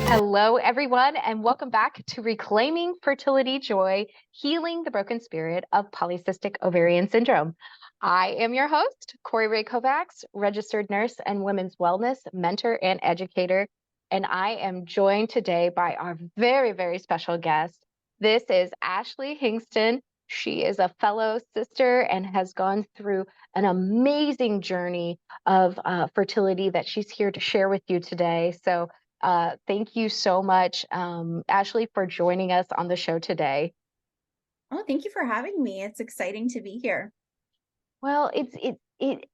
Hello, everyone, and welcome back to Reclaiming Fertility Joy, Healing the Broken Spirit of Polycystic Ovarian Syndrome. I am your host, Corey Ray Kovacs, registered nurse and women's wellness mentor and educator. And I am joined today by our very, very special guest. This is Ashley Hingston. She is a fellow sister and has gone through an amazing journey of fertility that she's here to share with you today. So, thank you so much, Ashley, for joining us on the show today. Oh, thank you for having me. It's exciting to be here. Well,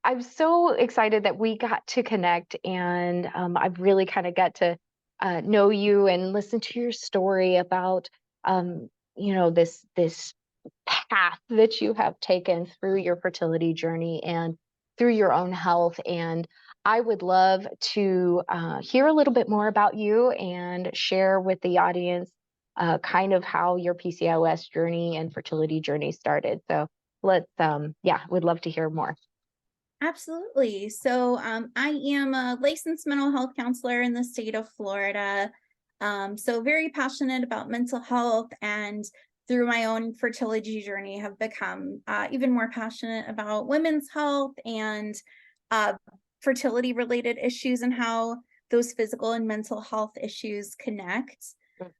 I'm so excited that we got to connect, and I've really kind of got to know you and listen to your story about, this path that you have taken through your fertility journey and through your own health. And I would love to hear a little bit more about you and share with the audience kind of how your PCOS journey and fertility journey started. So we'd love to hear more. Absolutely. I am a licensed mental health counselor in the state of Florida. So very passionate about mental health, and through my own fertility journey have become even more passionate about women's health and uh, fertility related issues and how those physical and mental health issues connect.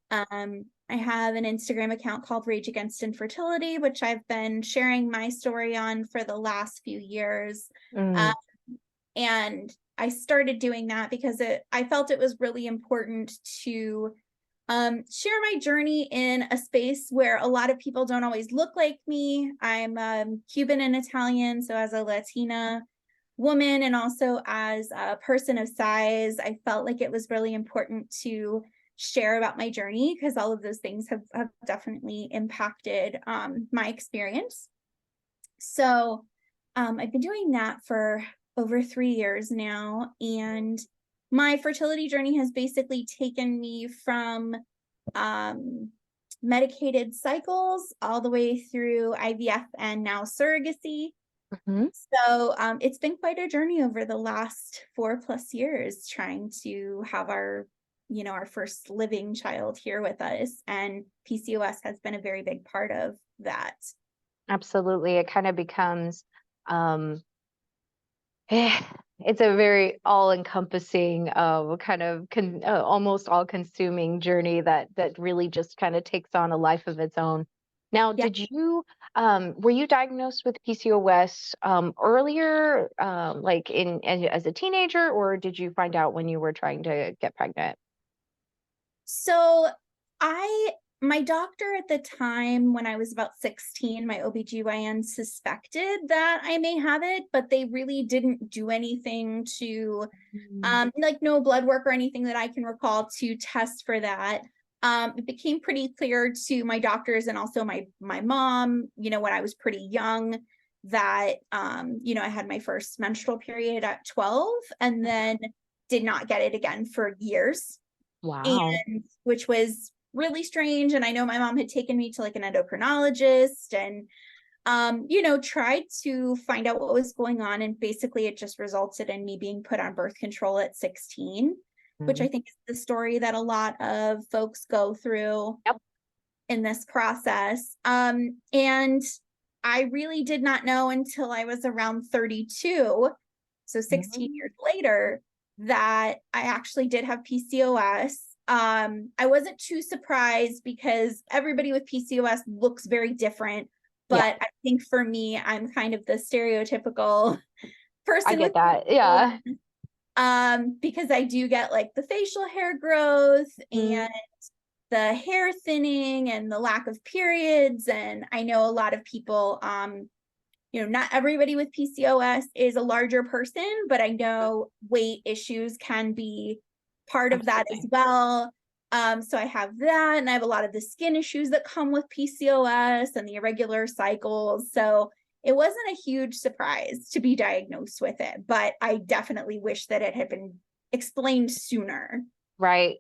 I have an Instagram account called Rage Against Infertility, which I've been sharing my story on for the last few years. Uh, Mm, and I started doing that because I felt it was really important to share my journey in a space where a lot of people don't always look like me. I'm Cuban and Italian, so as a Latina woman and also as a person of size, I felt like it was really important to share about my journey because all of those things have definitely impacted my experience. I've been doing that for over 3 years now, and my fertility journey has basically taken me from um, medicated cycles all the way through IVF and now surrogacy. mhm. It's been quite a journey over the last 4+ years trying to have our first living child here with us. And PCOS has been a very big part of that. Absolutely. It kind of becomes um, it's a very all-encompassing, kind of almost all-consuming journey that really just kind of takes on a life of its own. Now, Yeah. were you diagnosed with PCOS earlier, like as a teenager, or did you find out when you were trying to get pregnant? So I my doctor at the time when I was about 16, my OBGYN suspected that I may have it, but they really didn't do anything to Mm. like no blood work or anything that I can recall to test for that. It became pretty clear to my doctors and also my mom, when I was pretty young that I had my first menstrual period at 12 and then did not get it again for years, Wow. and which was really strange. And I know my mom had taken me to like an endocrinologist and tried to find out what was going on. And basically, it just resulted in me being put on birth control at 16, which Mhm. I think is the story that a lot of folks go through Yep. in this process. And I really did not know until I was around 32, so 16 Mhm. years later, that I actually did have PCOS. I wasn't too surprised because everybody with PCOS looks very different. Yeah, But I think for me, I'm kind of the stereotypical I person with get that. PCOS, Yeah. because I do get like the facial hair growth Mhm. and the hair thinning and the lack of periods. And I know a lot of people, not everybody with PCOS is a larger person, but I know weight issues can be part of that as Absolutely. well. So I have that, and I have a lot of the skin issues that come with PCOS and the irregular cycles. So it wasn't a huge surprise to be diagnosed with it, but I definitely wish that it had been explained sooner. Right.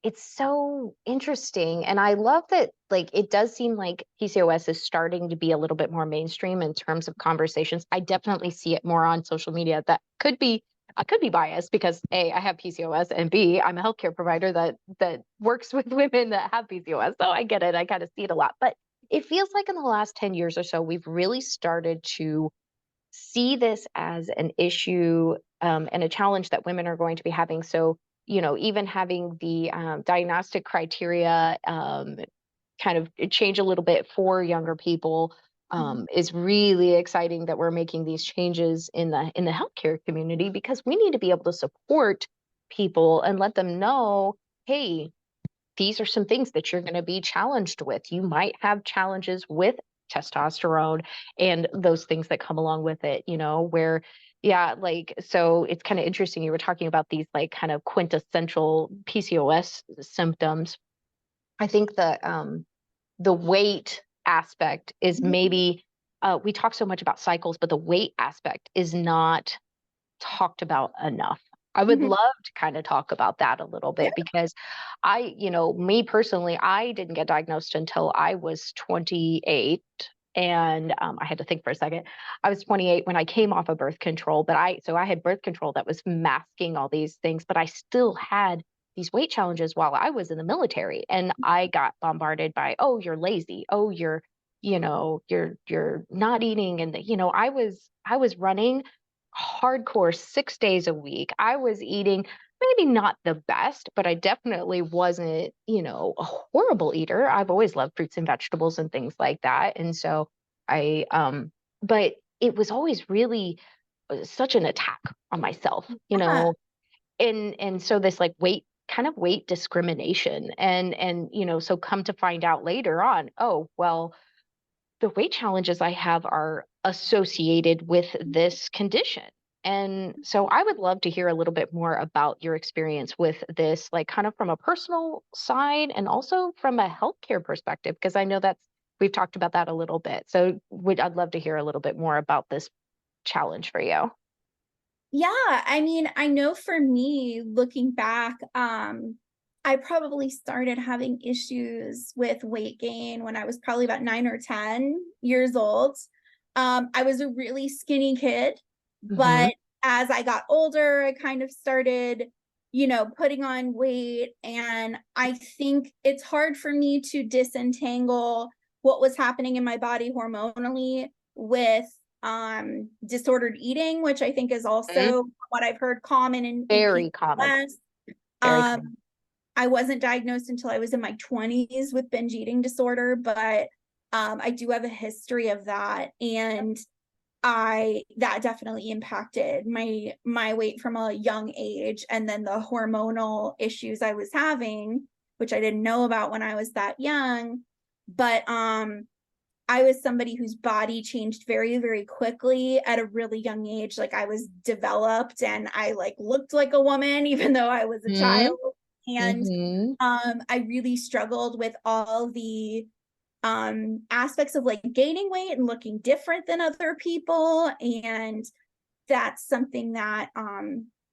It's so interesting. And I love that, like, it does seem like PCOS is starting to be a little bit more mainstream in terms of conversations. I definitely see it more on social media. That could be I could be biased because A, I have PCOS, and B, I'm a healthcare provider that works with women that have PCOS. So I get it. I kind of see it a lot. But it feels like in the last 10 years or so, we've really started to see this as an issue, and a challenge that women are going to be having. So, even having the diagnostic criteria kind of change a little bit for younger people Mhm. is really exciting that we're making these changes in the healthcare community, because we need to be able to support people and let them know, hey, these are some things that you're going to be challenged with. You might have challenges with testosterone and those things that come along with it, where, yeah, like, so it's kind of interesting. You were talking about these like kind of quintessential PCOS symptoms. I think the weight aspect is maybe, we talk so much about cycles, but the weight aspect is not talked about enough. I would Mhm. love to kind of talk about that a little Yeah. bit, because me personally, I didn't get diagnosed until I was 28. And I had to think for a second. I was 28 when I came off of birth control, but I had birth control that was masking all these things, but I still had these weight challenges while I was in the military. And I got bombarded by, oh, you're lazy. Oh, you're not eating. And I was running hardcore 6 days a week. I was eating maybe not the best, but I definitely wasn't, a horrible eater. I've always loved fruits and vegetables and things like that. And so but it was always really such an attack on myself, Yeah. and so this like weight discrimination, and so come to find out later on, oh, well, the weight challenges I have are associated with this condition. And so I would love to hear a little bit more about your experience with this, like kind of from a personal side and also from a healthcare perspective, because I know we've talked about that a little bit. So I'd love to hear a little bit more about this challenge for you. Yeah, I mean, I know for me, looking back, I probably started having issues with weight gain when I was probably about 9 or 10 years old. I was a really skinny kid, Hmm. but as I got older, I kind of started, putting on weight. And I think it's hard for me to disentangle what was happening in my body hormonally with disordered eating, which I think is also what I've heard common in Very common. PCOS. Very common. Um, I wasn't diagnosed until I was in my 20s with binge eating disorder, but I do have a history of that. And I that definitely impacted my weight from a young age, and then the hormonal issues I was having, which I didn't know about when I was that young. But I was somebody whose body changed very, very quickly at a really young age. Like, I was developed and I like looked like a woman even though I was a Hmm. child. And Hmm. I really struggled with all the aspects of like gaining weight and looking different than other people. And that's something that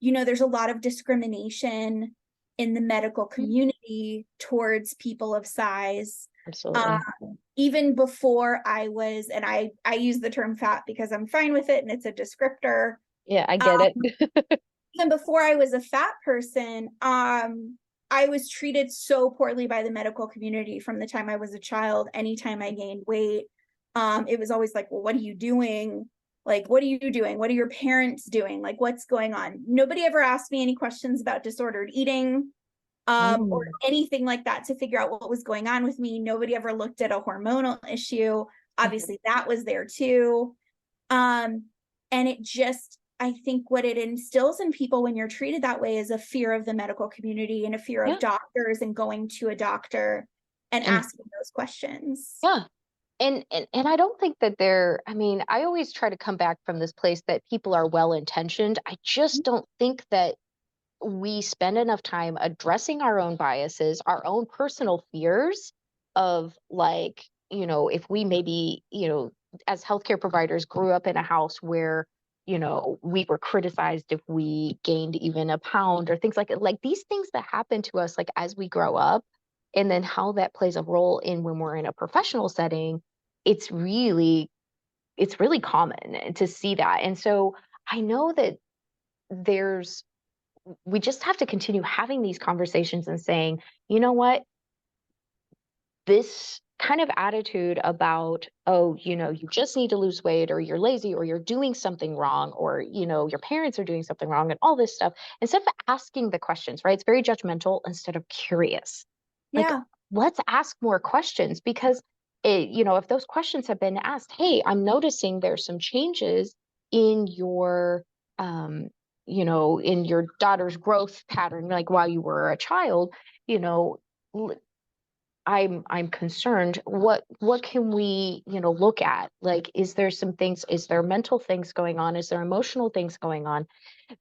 there's a lot of discrimination in the medical community towards people of size. Absolutely. Even before I was, and I use the term fat because I'm fine with it and it's a descriptor. Yeah, I get Um, it. Even before I was a fat person, I was treated so poorly by the medical community from the time I was a child. Anytime I gained weight, it was always like, well, what are you doing? Like, what are you doing? What are your parents doing? Like, what's going on? Nobody ever asked me any questions about disordered eating, or Mm. anything like that to figure out what was going on with me. Nobody ever looked at a hormonal issue. Mhm. Obviously, that was there too. Um, and it just, I think what it instills in people when you're treated that way is a fear of the medical community and a fear of Yeah. doctors and going to a doctor and And asking those questions. yeah. And I don't think that I mean, I always try to come back from this place that people are well intentioned. I just don't think that we spend enough time addressing our own biases, our own personal fears of like, if we maybe, as healthcare providers grew up in a house where, we were criticized if we gained even a pound or things like it, like these things that happen to us, like as we grow up, and then how that plays a role in when we're in a professional setting, it's really, it's really common to see that. And so I know that there's we just have to continue having these conversations and saying, you know what, this kind of attitude about, oh, you just need to lose weight, or you're lazy, or you're doing something wrong, or, your parents are doing something wrong, and all this stuff, instead of asking the questions, right? It's very judgmental instead of curious. Like, Yeah. let's ask more questions because if those questions have been asked, hey, I'm noticing there's some changes in um, in your daughter's growth pattern, like while you were a child, you know, I'm concerned. What can we, look at? Like, is there some things, is there mental things going on? Is there emotional things going on?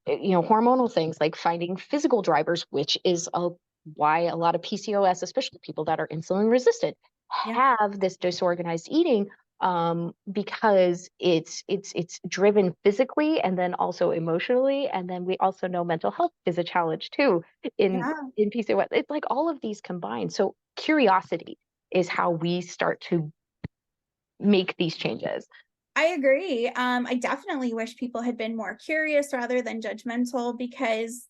Hormonal things like finding physical drivers, which is why a lot of PCOS, especially people that are insulin resistant, Yeah. have this disorganized eating, because it's driven physically and then also emotionally, and then we also know mental health is a challenge too in Yeah. in PCOS. It's like all of these combined. So curiosity is how we start to make these changes. I agree. I definitely wish people had been more curious rather than judgmental because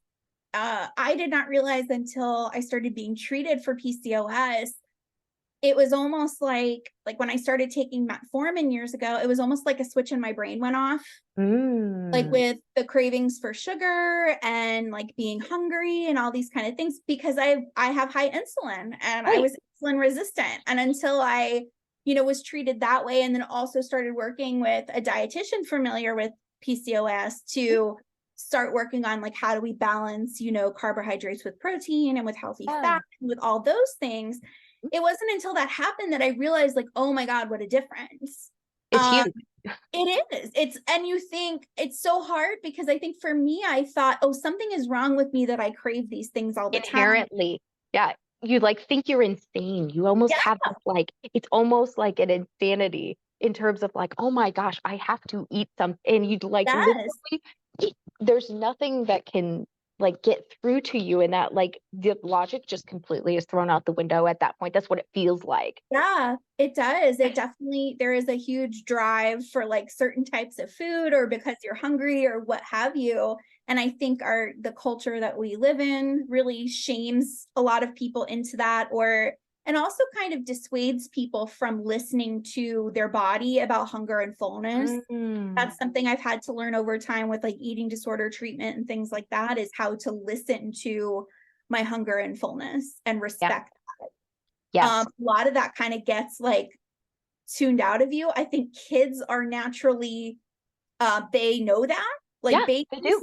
I did not realize until I started being treated for PCOS. It was almost like when I started taking metformin years ago, it was almost like a switch in my brain went off, like Mm, with the cravings for sugar and like being hungry and all these kind of things because I have high insulin and I right. was insulin resistant. And until I, was treated that way and then also started working with a dietitian familiar with PCOS to start working on like how do we balance, carbohydrates with protein and with healthy Yeah. fat and with all those things. It wasn't until that happened that I realized like, oh my God, what a difference. It's Um, huge. it is. And you think it's so hard because I think for me, I thought, oh, something is wrong with me that I crave these things all the time. Inherently. Yeah. You like think you're insane. You almost Yeah. have this like it's almost like an insanity in terms of like, oh my gosh, I have to eat something. And you'd like Yes. literally there's nothing that can like get through to you, and that like the logic just completely is thrown out the window at that point. That's what it feels like. Yeah, it does. It definitely, there is a huge drive for like certain types of food or because you're hungry or what have you. And I think the culture that we live in really shames a lot of people into that and also kind of dissuades people from listening to their body about hunger and fullness. Mm, That's something I've had to learn over time with like eating disorder treatment and things like that is how to listen to my hunger and fullness and yeah. respect. Yes. A lot of that kind of gets like tuned out of you. I think kids are naturally they know that. Like Yeah, they do.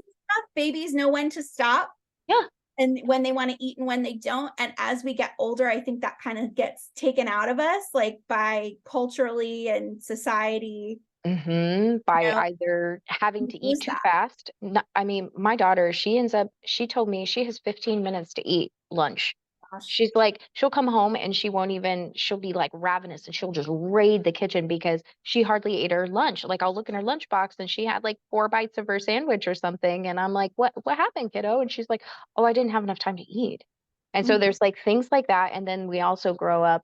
babies know when to stop Yeah. and when they want to eat and when they don't. And as we get older, I think that kind of gets taken out of us, like by culturally and society, By either having we to eat lose too that. fast. I mean, my daughter, she told me she has 15 minutes to eat lunch. Gosh. She's like, she'll come home and she'll be like ravenous and she'll just raid the kitchen because she hardly ate her lunch. Like I'll look in her lunchbox and she had like 4 bites of her sandwich or something. And I'm like, what happened, kiddo? And she's like, oh, I didn't have enough time to eat. And so Mhm. there's like things like that. And then we also I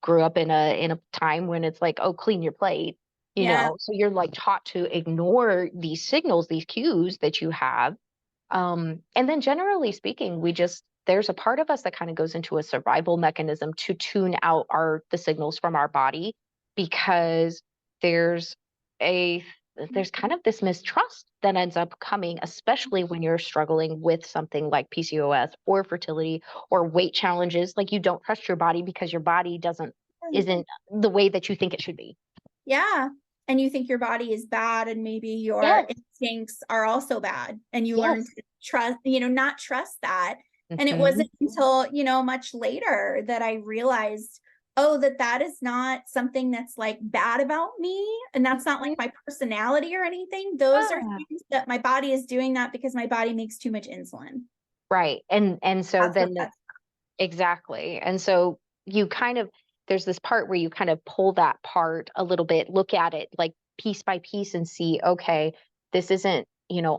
grew up in a time when it's like, oh, clean your plate, Yeah. so you're like taught to ignore these signals, these cues that you have. And then generally speaking, there's a part of us that kind of goes into a survival mechanism to tune out the signals from our body because there's a there's kind of this mistrust that ends up coming, especially when you're struggling with something like PCOS or fertility or weight challenges. Like you don't trust your body because your body isn't the way that you think it should be. Yeah. And you think your body is bad and maybe your Yes, instincts are also bad. And you learn yes. to trust, not trust that. And it Hmm. wasn't until, much later that I realized, oh, that is not something that's like bad about me. And that's not like my personality or anything. Those are Yeah. things that my body is doing that because my body makes too much insulin. Right. And so That's what then that's. exactly. And so you kind of there's this part where you kind of pull that part a little bit, look at it like piece by piece and see, okay, this isn't,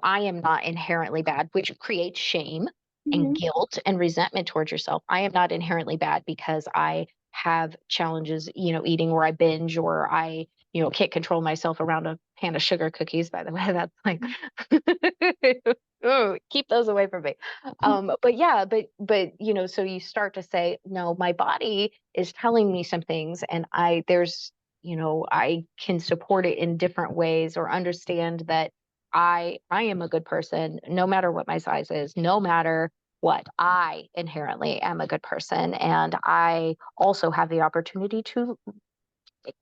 I am not inherently bad, which creates shame and Mhm. guilt and resentment towards yourself. I am not inherently bad because I have challenges, eating or I binge or I, can't control myself around a pan of sugar cookies, by the way. That's like, oh, keep those away from me. But yeah, but so you start to say, no, my body is telling me some things, and I can support it in different ways, or understand that I am a good person, no matter what my size is, no matter what. I inherently am a good person, and I also have the opportunity to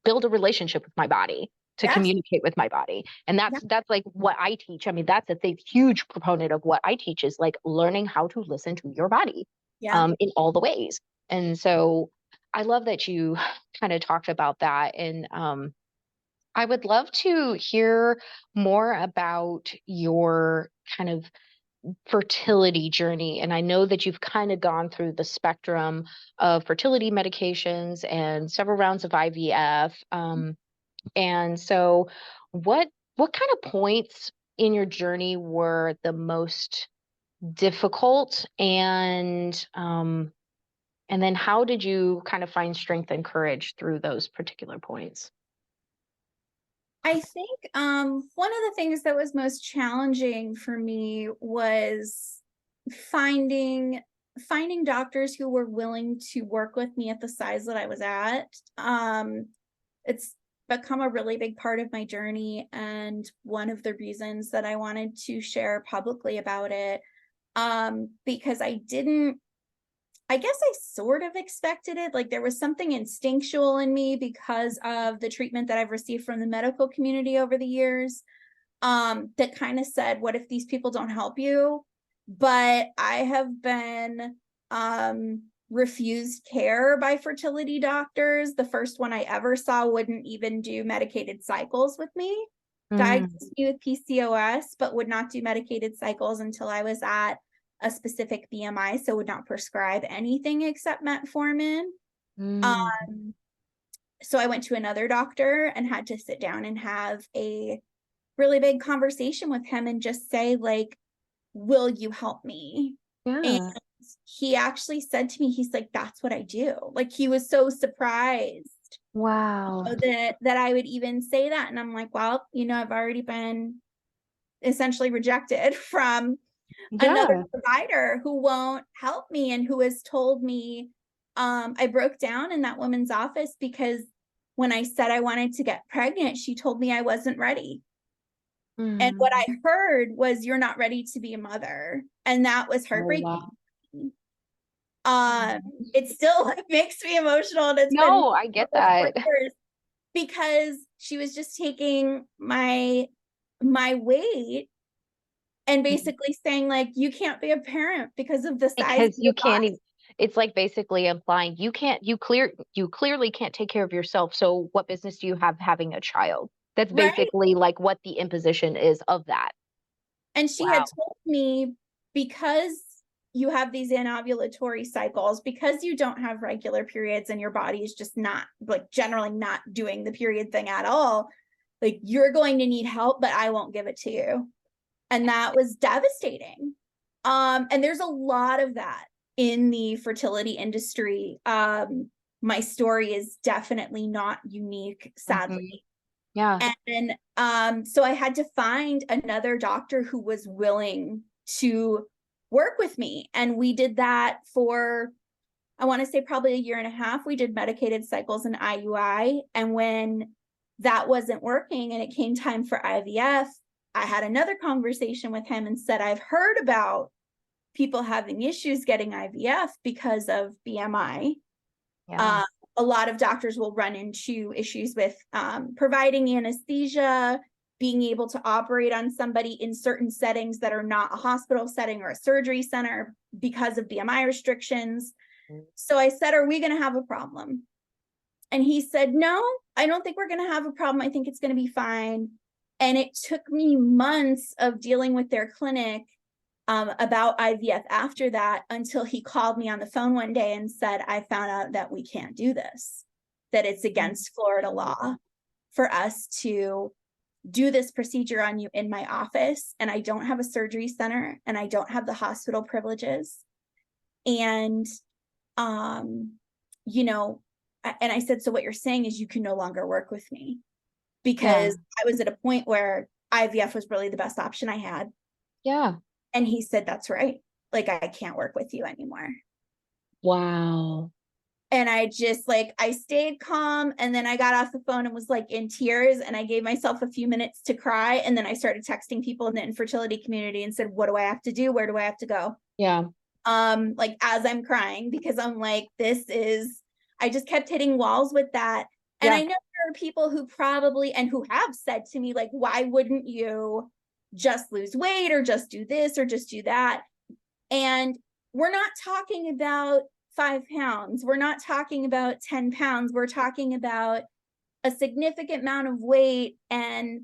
build a relationship with my body, to Yes. communicate with my body. And Yeah. that's like what I teach. I mean, that's a huge proponent of what I teach, is like learning how to listen to your body Yeah. in all the ways. And so I love that you kind of talked about that. And I would love to hear more about your kind of fertility journey. And I know that you've kind of gone through the spectrum of fertility medications and several rounds of IVF. And so what kind of points in your journey were the most difficult, and then how did you kind of find strength and courage through those particular points? I think one of the things that was most challenging for me was finding doctors who were willing to work with me at the size that I was at. It's become a really big part of my journey, and one of the reasons that I wanted to share publicly about it, because I guess I sort of expected it. Like, there was something instinctual in me because of the treatment that I've received from the medical community over the years, that kind of said, what if these people don't help you? But I have been refused care by fertility doctors. The first one I ever saw wouldn't even do medicated cycles with me, Mm, diagnosed me with PCOS, but would not do medicated cycles until I was at a specific BMI, so would not prescribe anything except metformin. mm, Um, so I went to another doctor and had to sit down and have a really big conversation with him and just say, like, will you help me? And yeah. he actually said to me, he's like, that's what I do. Like, he was so surprised Wow. that I would even say that. And I'm like, well, I've already been essentially rejected from another Yeah. provider who won't help me and who has told me, I broke down in that woman's office because when I said I wanted to get pregnant, she told me I wasn't ready. And what Mm. I heard was, you're not ready to be a mother. And that was Oh, heartbreaking. wow. Um, Mm. it still like makes me emotional, and it's been No, I get over four that. years because she was just taking my weight and basically saying, like, you can't be a parent because of the size of Because your you can't body. even, it's like basically implying you clearly can't take care of yourself. So what business do you have having a child? That's Right. basically like what the imposition is of that. And she had Wow. told me, because you have these anovulatory cycles, because you don't have regular periods and your body is just not, like, generally not doing the period thing at all, like, you're going to need help, but I won't give it to you. And that was devastating. And there's a lot of that in the fertility industry. My story is definitely not unique, Mhm. sadly. Yeah. And so I had to find another doctor who was willing to work with me. And we did that for, I want to say, probably a year and a half. We did medicated cycles and IUI. And when that wasn't working and it came time for IVF, I had another conversation with him and said, I've heard about people having issues getting IVF because of BMI. Yeah. Uh, a lot of doctors will run into issues with providing anesthesia, being able to operate on somebody in certain settings that are not a hospital setting or a surgery center because of BMI restrictions. So I said, are we going to have a problem? And he said, no, I don't think we're going to have a problem. I think it's going to be fine. And it took me months of dealing with their clinic about IVF after that, until he called me on the phone one day and said, I found out that we can't do this, that it's against Florida law for us to do this procedure on you in my office. And I don't have a surgery center and I don't have the hospital privileges. And, um, you know, and I said, so what you're saying is you can no longer work with me. because I was at a point where IVF was really the best option I had. Yeah. And he said, that's right. Like, I can't work with you anymore. Wow. And I just like, I stayed calm. And then I got off the phone and was like in tears. And I gave myself a few minutes to cry. And then I started texting people in the infertility community and said, what do I have to do? Where do I have to go? Yeah. Like as I'm crying, because I'm like, I just kept hitting walls with that. And I know there are people who probably, and who have said to me, like, why wouldn't you just lose weight or just do this or just do that? And we're not talking about 5 pounds. We're not talking about 10 pounds. We're talking about a significant amount of weight. And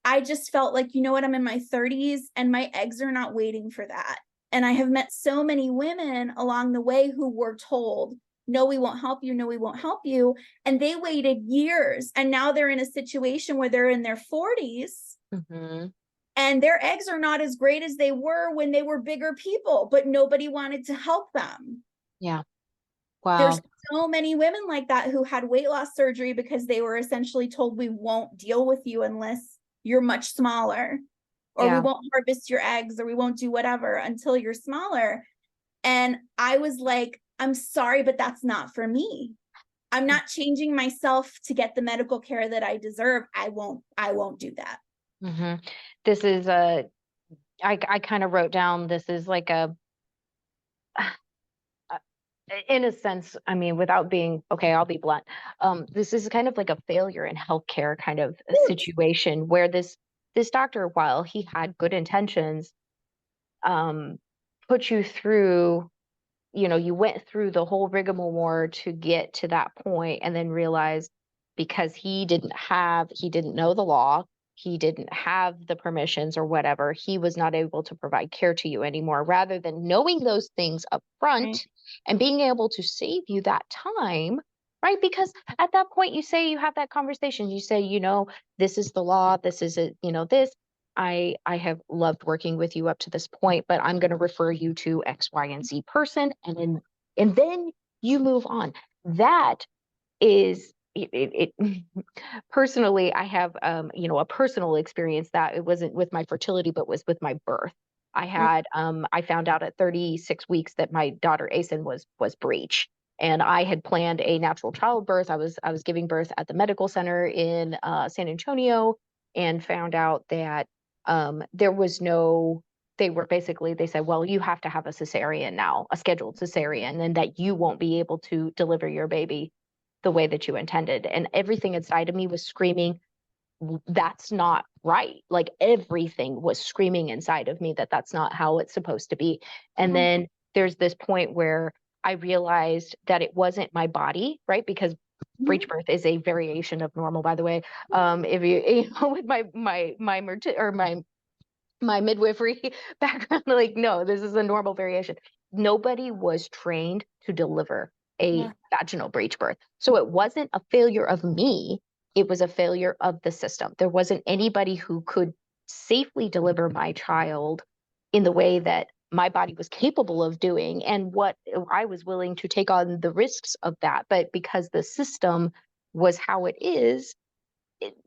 I just felt like, you know what, I'm in my 30s and my eggs are not waiting for that. And I have met so many women along the way who were told, no, we won't help you. No, we won't help you. And they waited years. And now they're in a situation where they're in their 40s. Mm-hmm. And their eggs are not as great as they were when they were bigger people, but nobody wanted to help them. Yeah. Wow. There's so many women like that who had weight loss surgery because they were essentially told, we won't deal with you unless you're much smaller, or we won't harvest your eggs, or we won't do whatever until you're smaller. And I was like, I'm sorry, but that's not for me. I'm not changing myself to get the medical care that I deserve. I won't do that. Mm-hmm. This is I kind of wrote down, this is like in a sense, I mean, without being, okay, I'll be blunt. This is kind of like a failure in healthcare kind of a situation where this doctor, while he had good intentions, put you through, you went through the whole rigmarole to get to that point, and then realized because he didn't know the law, he didn't have the permissions or whatever, he was not able to provide care to you anymore, rather than knowing those things up front. Right. And being able to save you that time, right? Because at that point, you say, you have that conversation, you say, this is the law, this is it, this. I have loved working with you up to this point, but I'm going to refer you to X, Y, and Z person, and then you move on. That is it personally, I have a personal experience that it wasn't with my fertility, but was with my birth. I found out at 36 weeks that my daughter Asen was breech, and I had planned a natural childbirth. I was giving birth at the medical center in San Antonio, and found out that there was no, they said, well, you have to have a cesarean now, a scheduled cesarean, and that you won't be able to deliver your baby the way that you intended. And everything inside of me was screaming, that's not right. Like everything was screaming inside of me that that's not how it's supposed to be. And then there's this point where I realized that it wasn't my body, right? Because breech birth is a variation of normal, by the way. If with my midwifery background, like, no, this is a normal variation. Nobody was trained to deliver a vaginal breech birth. So it wasn't a failure of me, it was a failure of the system. There wasn't anybody who could safely deliver my child in the way that my body was capable of doing, and what I was willing to take on the risks of that. But because the system was how it is,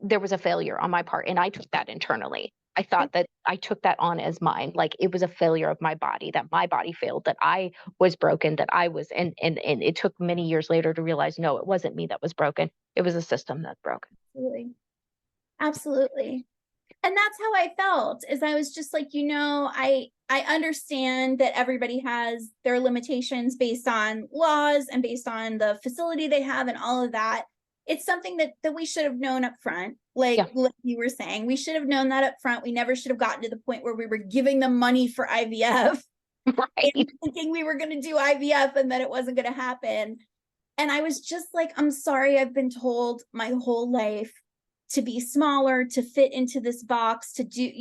there was a failure on my part, and I took that internally. I thought that I took that on as mine, like it was a failure of my body, that my body failed, that I was broken, that I was, and it took many years later to realize, no, it wasn't me that was broken. It was a system that's broken. Absolutely. Absolutely. And that's how I felt, is I was just like, I understand that everybody has their limitations based on laws and based on the facility they have and all of that. It's something that we should have known up front. Like you were saying, we should have known that up front. We never should have gotten to the point where we were giving them money for IVF, right? And thinking we were going to do IVF and that it wasn't going to happen. And I was just like, I'm sorry, I've been told my whole life to be smaller, to fit into this box, to do,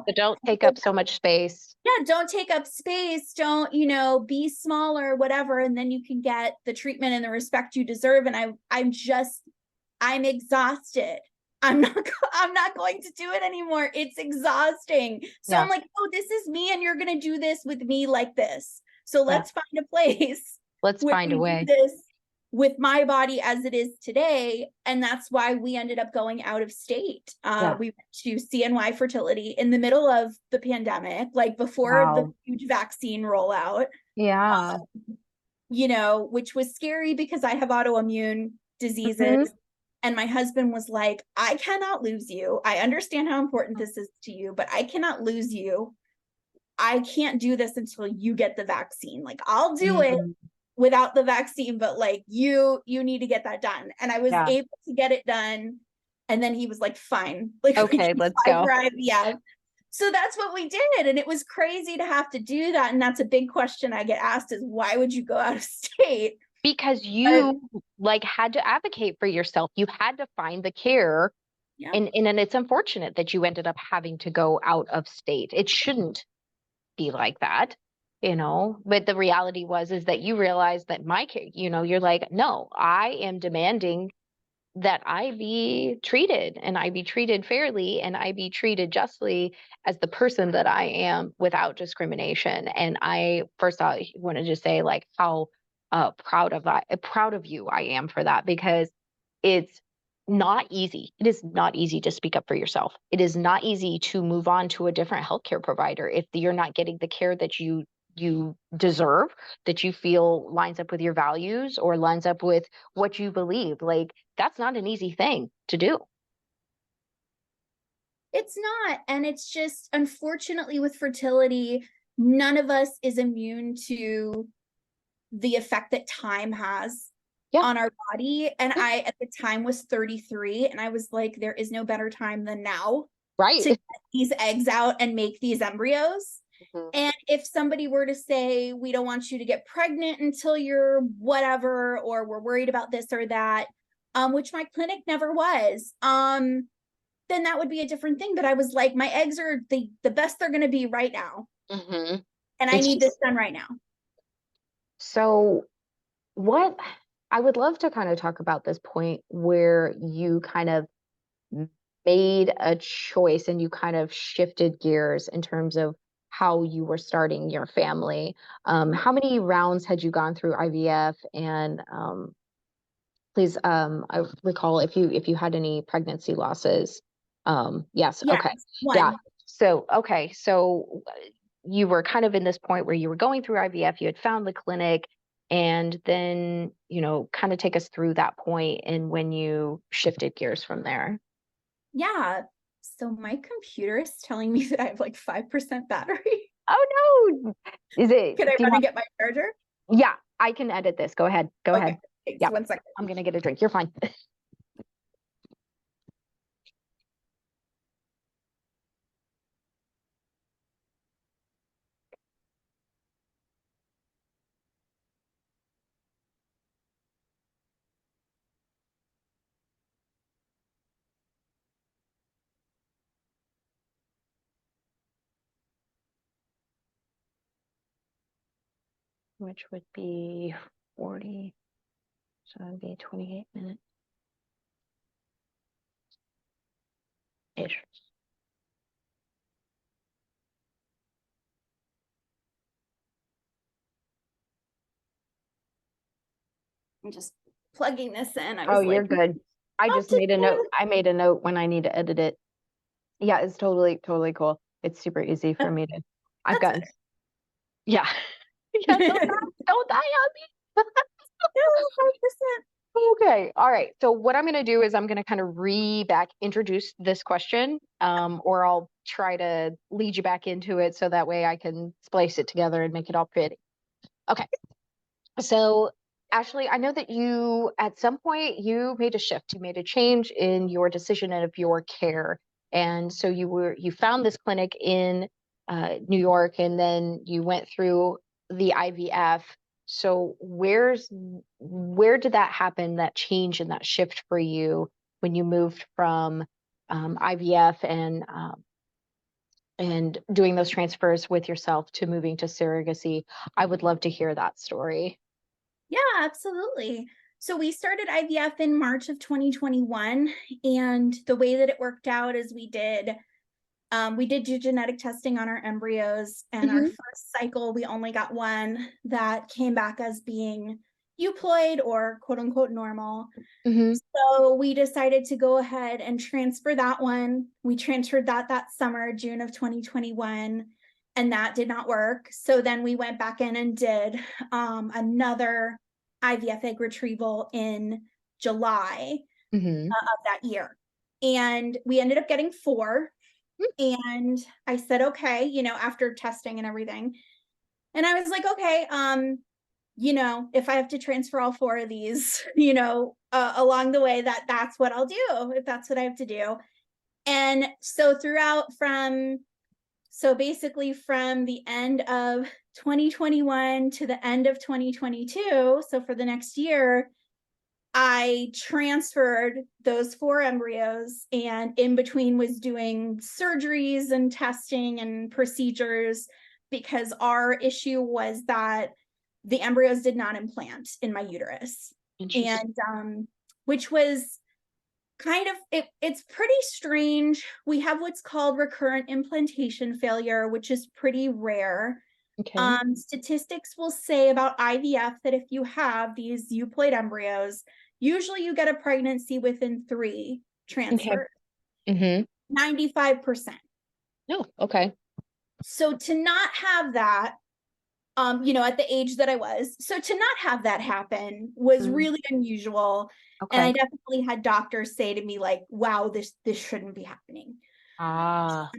But don't take up so much space. Yeah, don't take up space. Don't, be smaller, whatever. And then you can get the treatment and the respect you deserve. And I'm exhausted. I'm not going to do it anymore. It's exhausting. So I'm like, oh, this is me, and you're going to do this with me like this. So let's find a place. Let's find a way. This with my body as it is today. And that's why we ended up going out of state. We went to CNY Fertility in the middle of the pandemic, like before the huge vaccine rollout. Yeah. You know, which was scary because I have autoimmune diseases. And my husband was like, I cannot lose you. I understand how important this is to you, but I cannot lose you. I can't do this until you get the vaccine. Like, I'll do it without the vaccine, but like you need to get that done. And I was able to get it done. And then he was like, fine, like, okay, let's go. Yeah. So that's what we did. And it was crazy to have to do that. And that's a big question I get asked is, why would you go out of state? Because you like had to advocate for yourself. You had to find the care. Yeah. And it's unfortunate that you ended up having to go out of state. It shouldn't be like that, you know, but the reality is that you realized that you're like, no, I am demanding that I be treated, and I be treated fairly, and I be treated justly as the person that I am without discrimination. And I first off wanted to say like how proud of you I am for that, because it's not easy. It is not easy to speak up for yourself. It is not easy to move on to a different healthcare provider if you're not getting the care that you deserve, that you feel lines up with your values or lines up with what you believe. Like, that's not an easy thing to do. It's not. And it's just, unfortunately, with fertility, none of us is immune to the effect that time has on our body. And I, at the time, was 33, and I was like, there is no better time than now to get these eggs out and make these embryos. And if somebody were to say, we don't want you to get pregnant until you're whatever, or we're worried about this or that, which my clinic never was, then that would be a different thing. But I was like, my eggs are the best they're going to be right now. And I need this done right now. So what I would love to kind of talk about this point where you kind of made a choice and you kind of shifted gears in terms of how you were starting your family. How many rounds had you gone through IVF? And please, I recall if you had any pregnancy losses. Yes. Okay. One. Yeah. So, okay. So you were kind of in this point where you were going through IVF, you had found the clinic, and then, kind of take us through that point and when you shifted gears from there. Yeah. So my computer is telling me that I have like 5% battery. Oh no. Is it? Can I run and get my charger? Yeah, I can edit this. Go ahead. Go ahead. Thanks. Yeah. 1 second. I'm going to get a drink. You're fine. Which would be 40. So it'd be 28 minutes ish. I'm just plugging this in. Oh, you're good. I just made a note. I made a note when I need to edit it. Yeah, it's totally cool. It's super easy for me to. I've got. Yeah. Yeah. Don't die on me. Okay. All right. So what I'm going to do is I'm going to kind of introduce this question, or I'll try to lead you back into it so that way I can splice it together and make it all pretty. Okay. So Ashley, I know that you, at some point, you made a shift. You made a change in your decision and of your care. And so you found this clinic in New York, and then you went through the IVF. So where did that happen, that change and that shift for you when you moved from IVF and doing those transfers with yourself to moving to surrogacy? I would love to hear that story. Yeah, absolutely. So we started IVF in March of 2021, and the way that it worked out is we did do genetic testing on our embryos, and our first cycle, we only got one that came back as being euploid or quote unquote normal. Hmm. So we decided to go ahead and transfer that one. We transferred that summer, June of 2021, and that did not work. So then we went back in and did another IVF egg retrieval in July Hmm. of that year. And we ended up getting 4. And I said, okay, after testing and everything. And I was like, okay, if I have to transfer all 4 of these, along the way, that's what I'll do, if that's what I have to do. And so basically from the end of 2021 to the end of 2022, so for the next year, I transferred those 4 embryos, and in between was doing surgeries and testing and procedures, because our issue was that the embryos did not implant in my uterus. Interesting. And which was kind of it's pretty strange. We have what's called recurrent implantation failure, which is pretty rare. Okay. Statistics will say about IVF that if you have these euploid embryos, usually you get a pregnancy within 3 Okay. transfers, Hmm. 95%. No. Okay. So to not have that, at the age that I was, so to not have that happen was Mm. really unusual. And I Okay. definitely had doctors say to me, like, wow, this shouldn't be happening. Ah.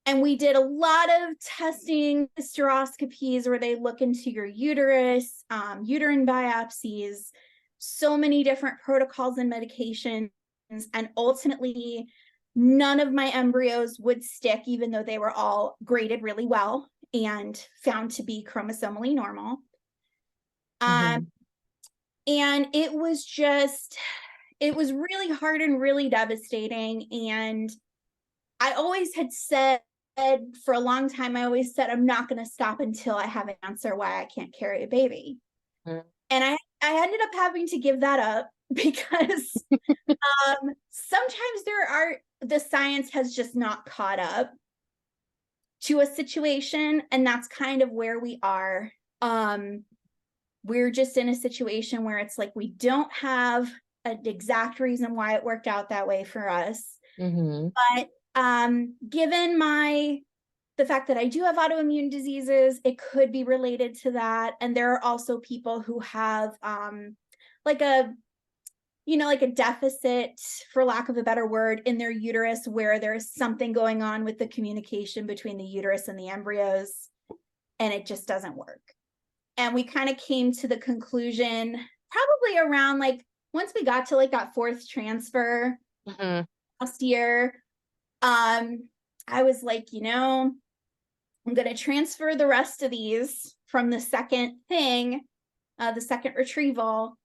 And we did a lot of testing, hysteroscopies, where they look into your uterus, uterine biopsies, so many different protocols and medications. And ultimately, none of my embryos would stick, even though they were all graded really well and found to be chromosomally normal. Hmm. And it was really hard and really devastating. And I always had said, for a long time, I always said, I'm not going to stop until I have an answer why I can't carry a baby. And I ended up having to give that up because sometimes the science has just not caught up to a situation. And that's kind of where we are. We're just in a situation where it's like, we don't have an exact reason why it worked out that way for us. Hmm. But given the fact that I do have autoimmune diseases, it could be related to that. And there are also people who have like a deficit, for lack of a better word, in their uterus, where there's something going on with the communication between the uterus and the embryos, and it just doesn't work. And we kind of came to the conclusion probably around, like, once we got to like that 4th transfer Hmm. last year, I was like, I'm going to transfer the rest of these from the second the second retrieval.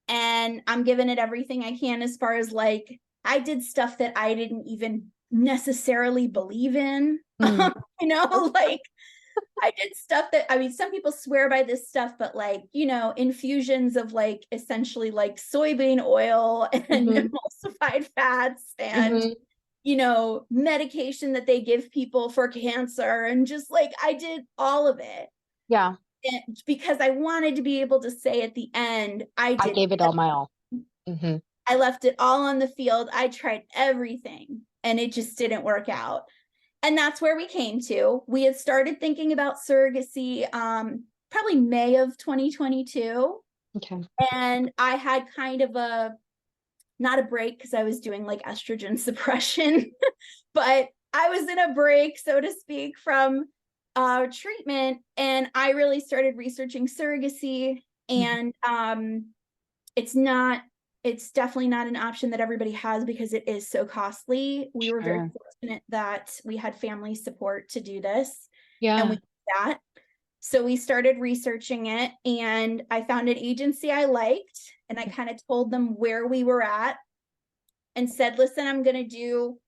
And I'm giving it everything I can, as far as, like, I did stuff that I didn't even necessarily believe in. Mm. Like, I did stuff that, I mean, some people swear by this stuff, but, like, infusions of, like, essentially like soybean oil and Hmm. emulsified fats, and Hmm. medication that they give people for cancer, and just, like, I did all of it. Yeah. And because I wanted to be able to say at the end, I I did, gave it all my all. Hmm. I left it all on the field. I tried everything, and it just didn't work out. And that's where we came to. We had started thinking about surrogacy probably May of 2022. Okay. And I had kind of not a break, because I was doing like estrogen suppression, but I was in a break, so to speak, from treatment. And I really started researching surrogacy. Mhm. And it's definitely not an option that everybody has, because it is so costly. We were very Sure. fortunate that we had family support to do this, and we Yeah. did that. So we started researching it, and I found an agency I liked, and I kind of told them where we were at and said, listen, I'm going to do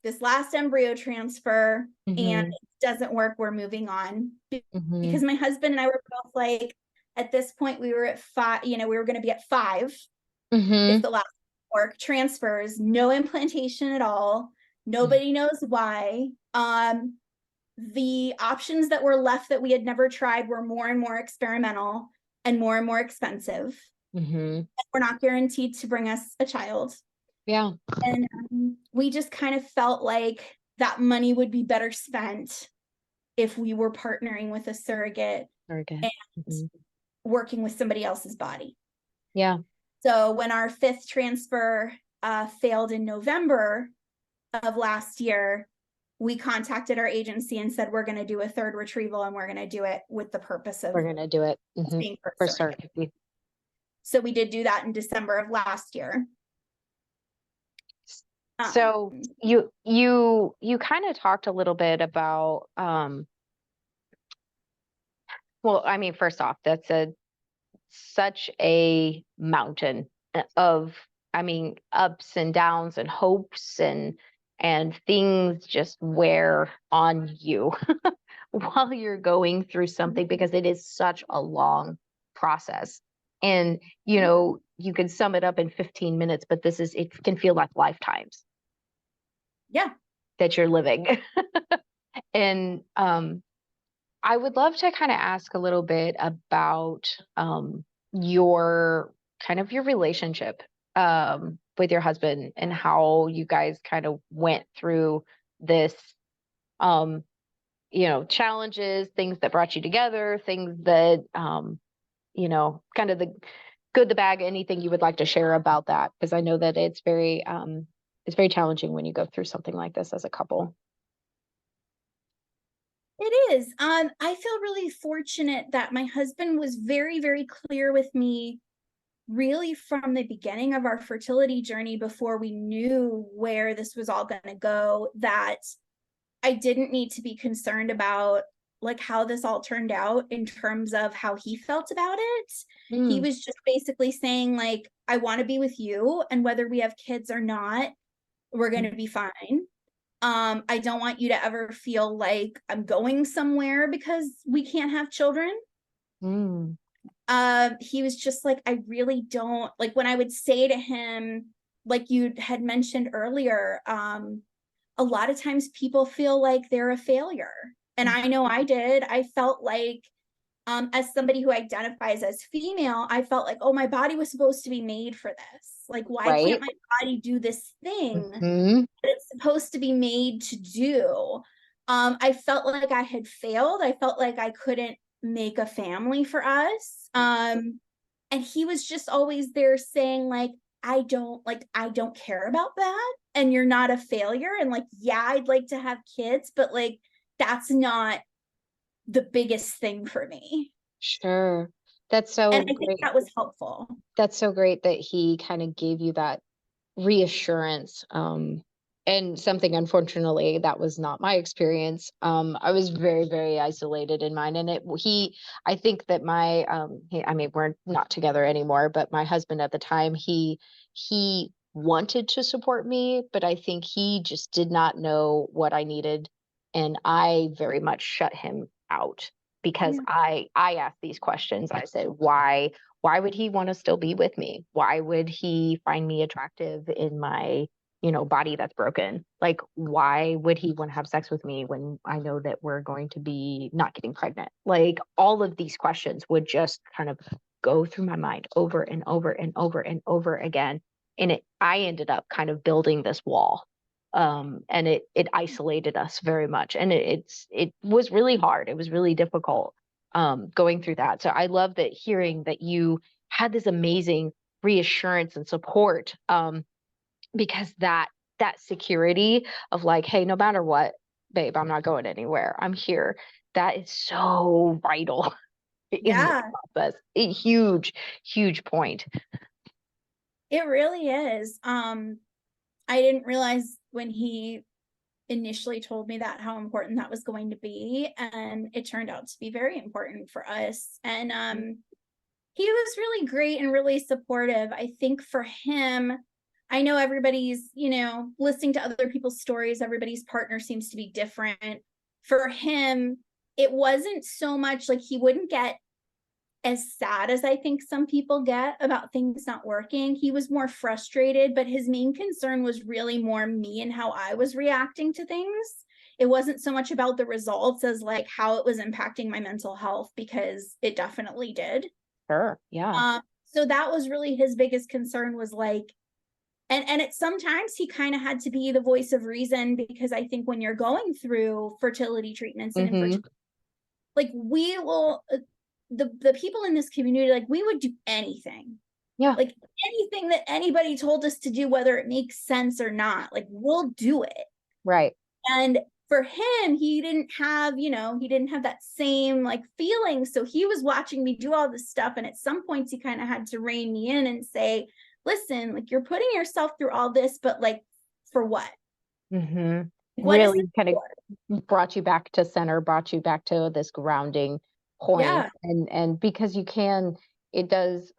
this last embryo transfer, and Hmm. it doesn't work, we're moving on. Hmm. Because my husband and I were both like, at this point, we were at 5, we were going to be at 5 if Hmm. the last work transfers, no implantation at all. Nobody knows why. The options that were left that we had never tried were more and more experimental. and more expensive. Mm-hmm. We're not guaranteed to bring us a child. Yeah. And we just kind of felt like that money would be better spent if we were partnering with a surrogate Very good. and Mm-hmm. working with somebody else's body. Yeah. So when our 5th transfer failed in November of last year, we contacted our agency and said, we're going to do a 3rd retrieval, and we're going to do it with the purpose of We're going to do it. Mm-hmm. being For surrogate. sure. So we did do that in December of last year. So you kind of talked a little bit about well, I mean, first off, that's such a mountain of, I mean, ups and downs and hopes and things just wear on you while you're going through something, because it is such a long process. And you know, you can sum it up in 15 minutes, but it can feel like lifetimes Yeah. that you're living. And I would love to kind of ask a little bit about your your relationship with your husband, and how you guys kind of went through this, um, you know, challenges, things that brought you together, things that, you know, kind of the good, the bad, anything you would like to share about that, because I know that it's very challenging when you go through something like this as a couple. It is. I feel really fortunate that my husband was very clear with me really from the beginning of our fertility journey, before we knew where this was all going to go, that I didn't need to be concerned about like how this all turned out in terms of how he felt about it. He Mm, was just basically saying like, I want to be with you, and whether we have kids or not, we're going to be fine. I don't want you to ever feel like I'm going somewhere because we can't have children. mm, He was just like, I really don't like, when I would say to him, like you had mentioned earlier, a lot of times people feel like they're a failure. And mm. I know I did. I felt like, as somebody who identifies as female, I felt like, oh, my body was supposed to be made for this. Like, why can't Right. my body do this thing Hmm. that it's supposed to be made to do? I felt like I had failed. I felt like I couldn't make a family for us. And he was just always there saying, like, I don't care about that. And you're not a failure. And like, yeah, I'd like to have kids, but like, that's not the biggest thing for me. Sure. That's And so I think great. that was helpful. That's so great that he kind of gave you that reassurance. And something, unfortunately, that was not my experience. I was very isolated in mine. And I think that I mean, we're not together anymore, but my husband at the time, he wanted to support me, but I think he just did not know what I needed. And I very much shut him out, because Yeah. I asked these questions. I said, why would he want to still be with me? Why would he find me attractive in my, you know, body that's broken? Like, why would he want to have sex with me when I know that we're going to be not getting pregnant? Like, all of these questions would just kind of go through my mind over and over and over and over again. And I ended up kind of building this wall. And it isolated us very much. And it was really hard. It was really difficult, going through that. So I love that, hearing that you had this amazing reassurance and support, because that security of like, hey, no matter what, babe, I'm not going anywhere. I'm here. That is so vital in this Yeah, process. A huge point. it really is. I didn't realize when he initially told me that how important that was going to be. And it turned out to be very important for us. And he was really great and really supportive. I think for him, I know everybody's, you know, listening to other people's stories, everybody's partner seems to be different. For him, it wasn't so much like he wouldn't get as sad as I think some people get about things not working. He was more frustrated, but his main concern was really more me and how I was reacting to things. It wasn't so much about the results as like how it was impacting my mental health, because it definitely did. Sure. Yeah. So that was really his biggest concern, was like, and it sometimes he kind of had to be the voice of reason, because I think when you're going through fertility treatments and infertility, like we will, the people in this community, like we would do anything. Yeah. Like anything that anybody told us to do, whether it makes sense or not, like we'll do it. Right. And for him, he didn't have, he didn't have that same like feeling. So he was watching me do all this stuff. And at some points he kind of had to rein me in and say, listen, like you're putting yourself through all this, but like for what? Mm-hmm. What is Really it kind for? of brought you back to center, brought you back to this grounding point. Yeah. And because you can, it does,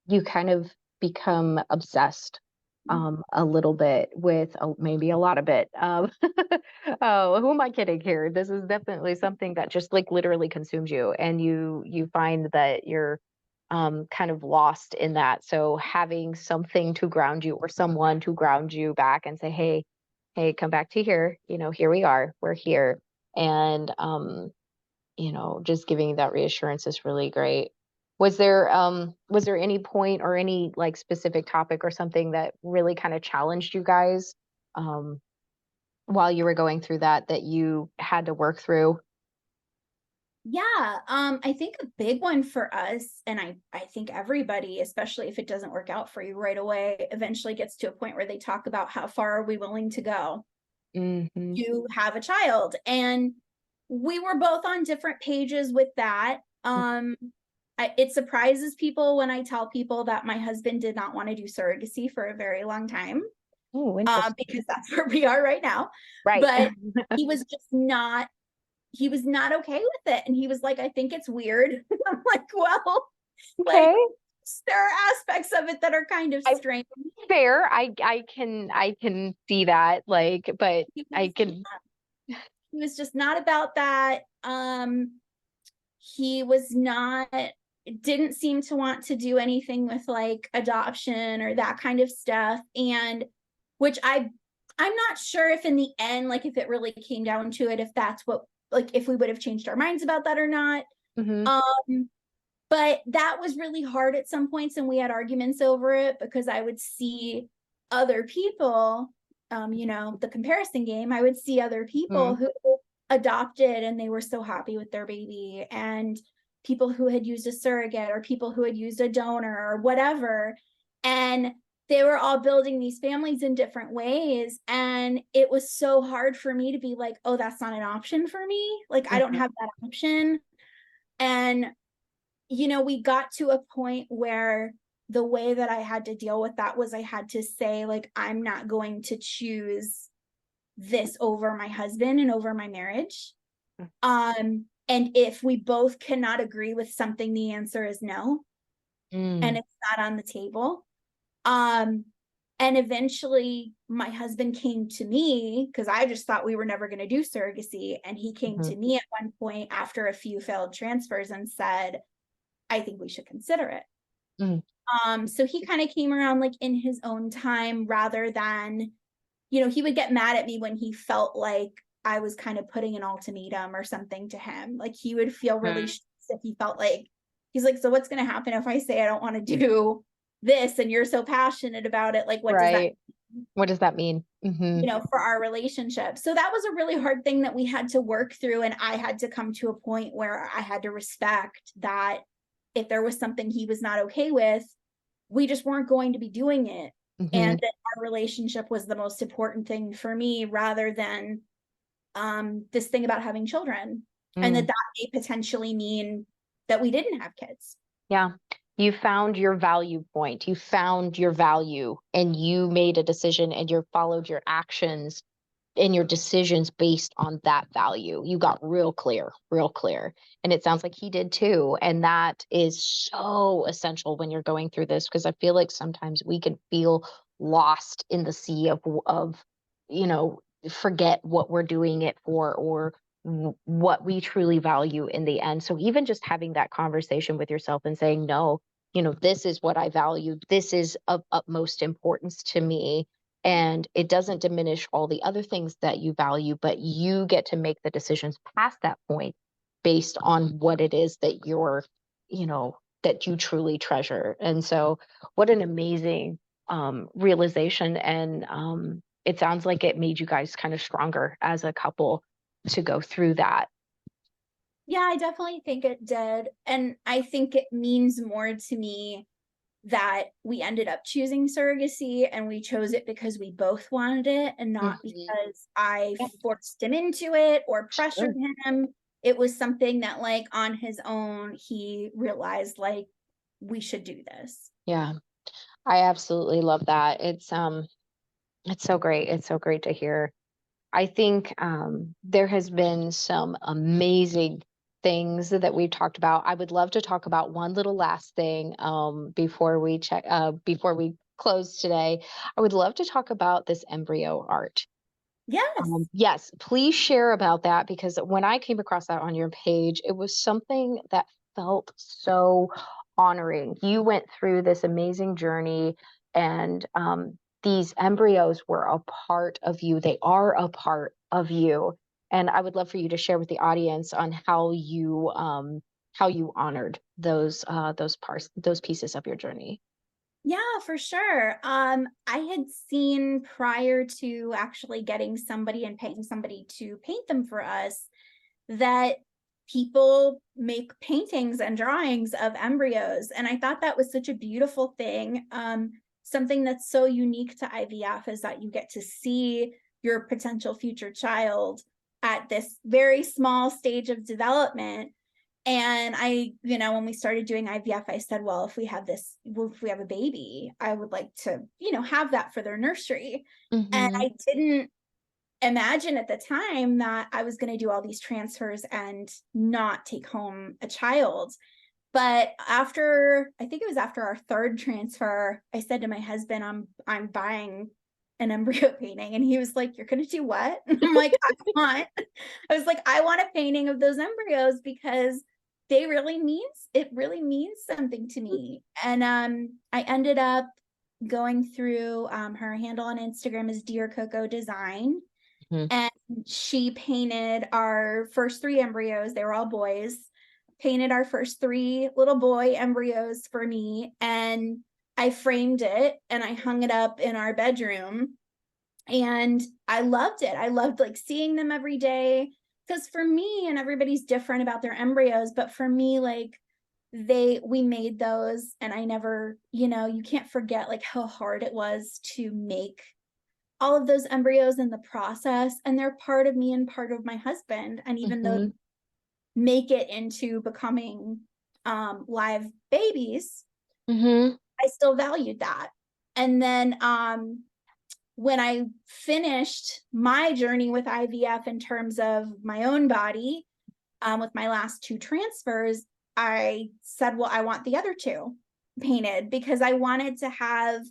you kind of become obsessed a little bit with maybe a lot of it. Oh, who am I kidding here? This is definitely something that just like literally consumes you, and you find that you're kind of lost in that. So having something to ground you, or someone to ground you back and say, hey, come back to here, here we are, we're here. And just giving that reassurance is really great. Was there any point or any like specific topic or something that really kind of challenged you guys um while you were going through that you had to work through? Yeah. I think a big one for us, and I think everybody, especially if it doesn't work out for you right away, eventually gets to a point where they talk about how far are we willing to go Mm-hmm. to have a child. And we were both on different pages with that. It surprises people when I tell people that my husband did not want to do surrogacy for a very long time, Oh, interesting. because that's where we are right now. Right. But he was just not, he was not okay with it. And he was like, I think it's weird. I'm like, well, like Okay. there are aspects of it that are kind of I strange. fair. I can see that, like, but He I was, can. he was just not about that. He was not, didn't seem to want to do anything with like adoption or that kind of stuff. And which I'm not sure if in the end, like if it really came down to it, if that's what, like if we would have changed our minds about that or not. Mhm. Um, but that was really hard at some points, and we had arguments over it because I would see other people, the comparison game, I would see other people Mhm. who adopted and they were so happy with their baby, and people who had used a surrogate, or people who had used a donor or whatever. And they were all building these families in different ways. And it was so hard for me to be like, oh, that's not an option for me. Like, I don't Mhm. have that option. And we got to a point where the way that I had to deal with that was I had to say, like, I'm not going to choose this over my husband and over my marriage. And if we both cannot agree with something, the answer is no, and Mm. it's not on the table. Um, and eventually my husband came to me because I just thought we were never going to do surrogacy. And he came Mhm. to me at one point after a few failed transfers and said, I think we should consider it. Mhm. So he kind of came around like in his own time, rather than, he would get mad at me when he felt like I was kind of putting an ultimatum or something to him. Like he would feel really Mhm. stressed if he felt like, he's like, so what's going to happen if I say I don't want to do this and you're so passionate about it? Like, what does that Right. What does that mean? Mhm. for our relationship? So that was a really hard thing that we had to work through. And I had to come to a point where I had to respect that if there was something he was not okay with, we just weren't going to be doing it. And Mhm. that our relationship was the most important thing for me, rather than this thing about having children. And that Mm. may potentially mean that we didn't have kids. Yeah. You found your value point. You found your value, and you made a decision, and you followed your actions and your decisions based on that value. You got real clear, real clear. And it sounds like he did too. And that is so essential when you're going through this, because I feel like sometimes we can feel lost in the sea of, you know, forget what we're doing it for, or what we truly value in the end. So even just having that conversation with yourself and saying, no, this is what I value. This is of utmost importance to me, and it doesn't diminish all the other things that you value, but you get to make the decisions past that point based on what it is that you're, you know, that you truly treasure. And so what an amazing realization. And it sounds like it made you guys kind of stronger as a couple to go through that. Yeah, I definitely think it did. And I think it means more to me that we ended up choosing surrogacy, and we chose it because we both wanted it and not Mhm. because I Yeah, forced him into it or pressured sure. him. It was something that, like, on his own, he realized, like, we should do this. Yeah, I absolutely love that. It's so great. It's so great to hear. I think there has been some amazing things that we've talked about. I would love to talk about one little last thing before we close today. I would love to talk about this embryo art. Yes. Yes, please share about that, because when I came across that on your page, it was something that felt so honoring. You went through this amazing journey, and these embryos were a part of you. They are a part of you, and I would love for you to share with the audience on how you honored those parts, those pieces of your journey. Yeah, for sure. I had seen, prior to actually getting somebody and paying somebody to paint them for us, that people make paintings and drawings of embryos. And I thought that was such a beautiful thing. Something that's so unique to IVF is that you get to see your potential future child at this very small stage of development. And when we started doing IVF, I said, well, if we have a baby, I would like to, have that for their nursery. And Hmm. I didn't imagine at the time that I was going to do all these transfers and not take home a child. But I think it was after our third transfer, I said to my husband, I'm buying an embryo painting. And he was like, you're going to do what? And I'm like, I was like, I want a painting of those embryos because it really means something to me. And I ended up going through, her handle on Instagram is Dear Coco Design, Hmm. and she painted our first three embryos. They were all boys. Painted our first three little boy embryos for me, and I framed it and I hung it up in our bedroom. And I loved it. I loved, like, seeing them every day, because for me, and everybody's different about their embryos, but for me, like, we made those, and I never, you can't forget, like, how hard it was to make all of those embryos in the process, and they're part of me and part of my husband. And even though Hmm. make it into becoming live babies, Hmm. I still valued that. And then when I finished my journey with IVF in terms of my own body, with my last two transfers, I said, well, I want the other two painted, because I wanted to have,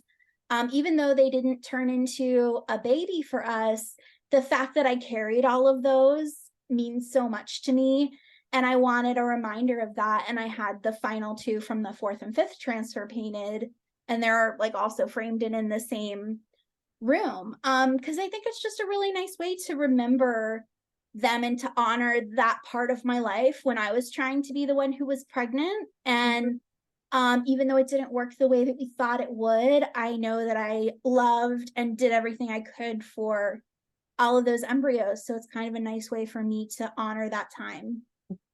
even though they didn't turn into a baby for us, the fact that I carried all of those means so much to me. And I wanted a reminder of that. And I had the final two from the fourth and fifth transfer painted, and they're, like, also framed in the same room. Because I think it's just a really nice way to remember them and to honor that part of my life when I was trying to be the one who was pregnant. And even though it didn't work the way that we thought it would, I know that I loved and did everything I could for all of those embryos. So it's kind of a nice way for me to honor that time.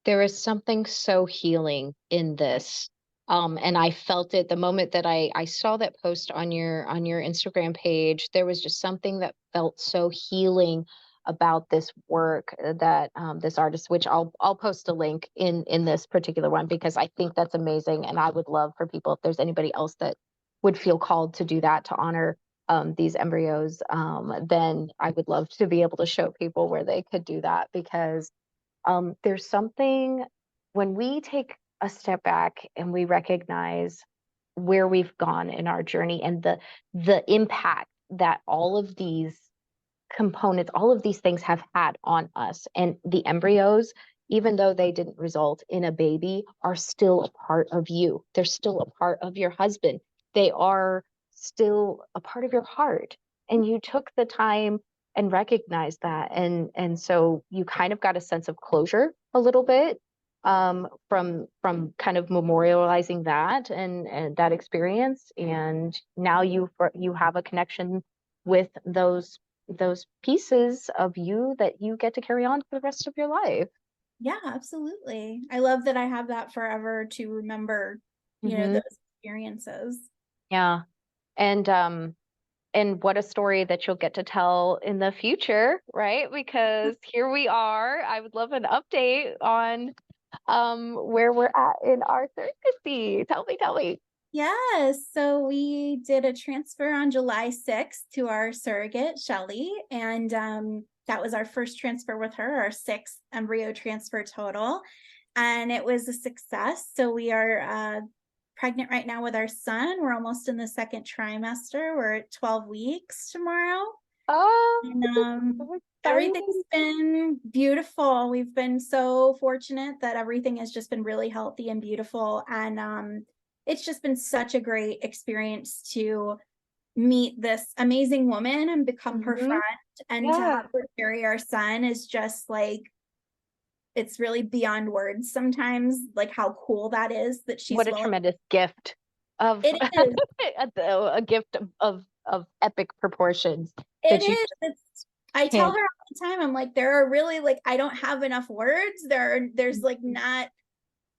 There is something so healing in this. And I felt it the moment that I saw that post on your Instagram page. There was just something that felt so healing about this work, that this artist, which I'll post a link in this particular one, because I think that's amazing. And I would love for people, if there's anybody else that would feel called to do that, to honor these embryos, then I would love to be able to show people where they could do that, because there's something when we take a step back and we recognize where we've gone in our journey, and the impact that all of these components, all of these things have had on us. And the embryos, even though they didn't result in a baby, are still a part of you. They're still a part of your husband. They are still a part of your heart. And you took the time and recognized that. And so you kind of got a sense of closure a little bit. from kind of memorializing that and that experience, and now you have a connection with those pieces of you that you get to carry on for the rest of your life. Yeah, absolutely. I love that I have that forever to remember, Hmm. those experiences. Yeah. And what a story that you'll get to tell in the future, right? Because here we are. I would love an update on where we're at in our surrogacy. Tell me. Yes. So we did a transfer on July 6th to our surrogate, Shelly. And that was our first transfer with her, our sixth embryo transfer total. And it was a success. So we are pregnant right now with our son. We're almost in the second trimester. We're at 12 weeks tomorrow. Oh, And so everything's exciting. been beautiful. We've been so fortunate that everything has just been really healthy and beautiful. And it's just been such a great experience to meet this amazing woman and become her Hmm. friend, and to Yeah. have her carry our son is just like, it's really beyond words sometimes, like how cool that is that she's What a willing. tremendous gift of It is. a gift of epic proportions It that you is. It's, I tell can't. her all the time, I'm like, there are really, like, I don't have enough words. There's like not,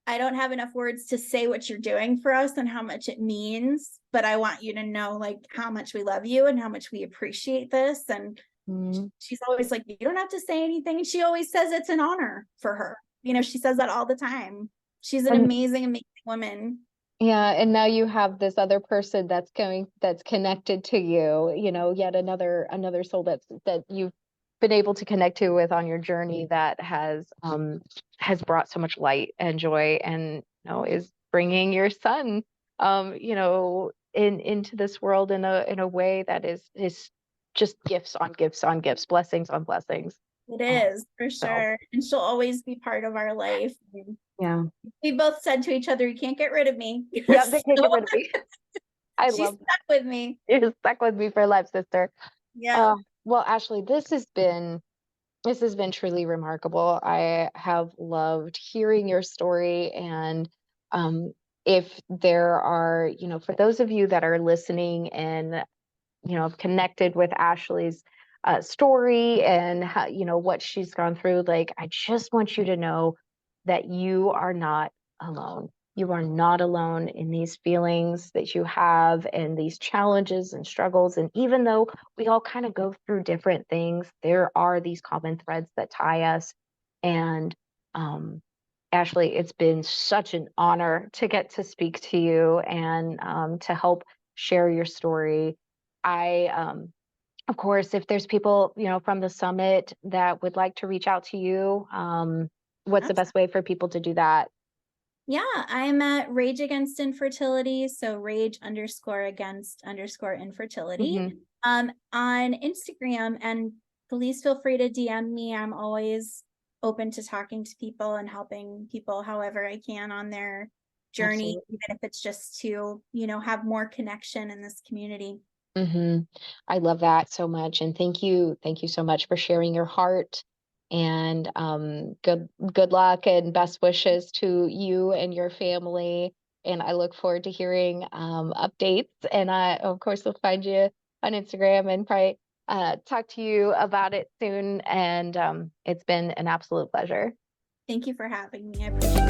I don't have enough words to say what you're doing for us and how much it means, but I want you to know like how much we love you and how much we appreciate this. And Mhm. she's always like, you don't have to say anything. And she always says it's an honor for her. She says that all the time. She's an And amazing, amazing woman. yeah, and now you have this other person that's connected to you, yet another soul that you've been able to connect to with on your journey that has brought so much light and joy, and is bringing your son into this world in a way that is just gifts on gifts on gifts, blessings on blessings. It Oh, is for so sure. And she'll always be part of our life. yeah. We both said to each other, you can't get rid of me. Yeah, they can't So get rid of me. I she's love stuck with me. you're stuck with me for life, sister. Yeah, Uh, well, Ashley, this has been truly remarkable. I have loved hearing your story, and um, if there are, for those of you that are listening and have connected with Ashley's story and how, what she's gone through, like I just want you to know that you are not alone. You are not alone in these feelings that you have and these challenges and struggles. And even though we all kind of go through different things, there are these common threads that tie us. And um, Ashley, it's been such an honor to get to speak to you and to help share your story. Of course, if there's people, from the summit that would like to reach out to you, what's the best absolutely. way for people to do that? Yeah, I'm at Rage Against Infertility. So rage_against_infertility Hmm. on Instagram. And please feel free to DM me. I'm always open to talking to people and helping people however I can on their journey, Absolutely. even if it's just to, have more connection in this community. Hmm. I love that so much, and thank you so much for sharing your heart. And good luck and best wishes to you and your family. And I look forward to hearing updates. And I, of course, will find you on Instagram and probably talk to you about it soon. And it's been an absolute pleasure. Thank you for having me. I appreciate it.